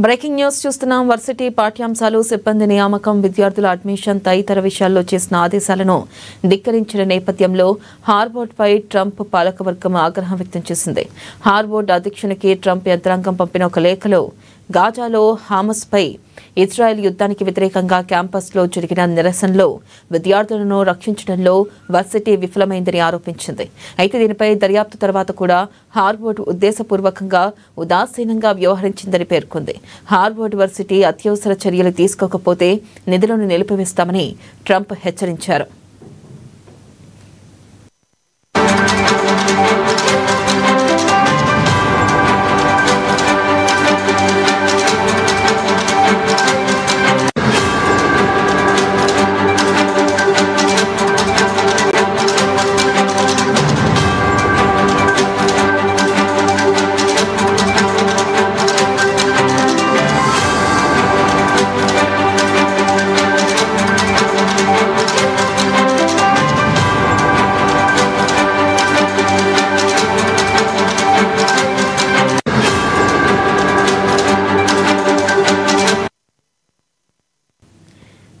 Breaking news చూస్తున్నాం. Varsity పాఠ్యాంశాలు, సిబ్బంది నియామకం, విద్యార్థుల అడ్మిషన్ తదితర విషయాల్లో చేసిన ఆదేశాలను ధిక్కరించిన నేపథ్యంలో హార్వర్డ్పై ట్రంప్ పాలకవర్గం ఆగ్రహం వ్యక్తం చేసింది. హార్వర్డ్ అధ్యక్షునికి ట్రంప్ యంత్రాంగం పంపిన ఒక లేఖలో గాజాలో హమాస్పై ఇజ్రాయెల్ యుద్ధానికి వ్యతిరేకంగా క్యాంపస్లో జరిగిన నిరసనలో విద్యార్థులను రక్షించడంలో వర్సిటీ విఫలమైందని ఆరోపించింది. అయితే దీనిపై దర్యాప్తు తర్వాత కూడా హార్వర్డ్ ఉద్దేశపూర్వకంగా ఉదాసీనంగా వ్యవహరించిందని పేర్కొంది. హార్వర్డ్ వర్సిటీ అత్యవసర చర్యలు తీసుకోకపోతే నిధులను నిలిపివేస్తామని ట్రంప్ హెచ్చరించారు.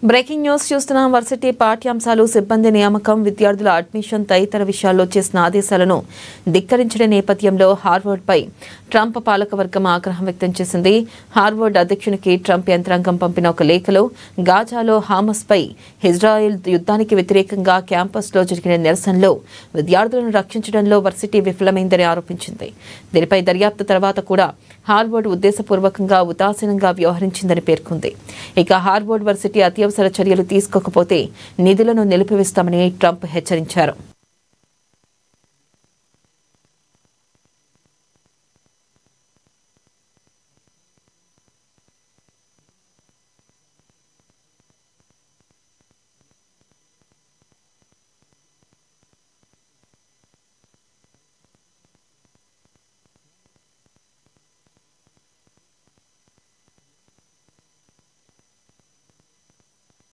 బ్రేకింగ్ న్యూస్ చూస్తున్నాం. వర్సిటీ పాఠ్యాంశాలు, సిబ్బంది నియామకం, విద్యార్థుల అడ్మిషన్ తదితర విషయాల్లో చేసిన ఆదేశాలను ధిక్కరించిన నేపథ్యంలో హార్వర్డ్పై ట్రంప్ పాలకవర్గం ఆగ్రహం వ్యక్తం చేసింది. హార్వర్డ్ అధ్యక్షునికి ట్రంప్ యంత్రాంగం పంపిన ఒక లేఖలో గాజాలో హమాస్పై ఇజ్రాయెల్ యుద్ధానికి వ్యతిరేకంగా క్యాంపస్లో జరిగిన నిరసనలో విద్యార్థులను రక్షించడంలో వర్సిటీ విఫలమైందని ఆరోపించింది. దీనిపై దర్యాప్తు తర్వాత కూడా హార్వర్డ్ ఉద్దేశపూర్వకంగా ఉదాసీనంగా వ్యవహరించిందని పేర్కొంది. ఇక హార్వర్డ్ వర్సిటీ అత్యవసర చర్యలు తీసుకోకపోతే నిధులను నిలిపివేస్తామని ట్రంప్ హెచ్చరించారు.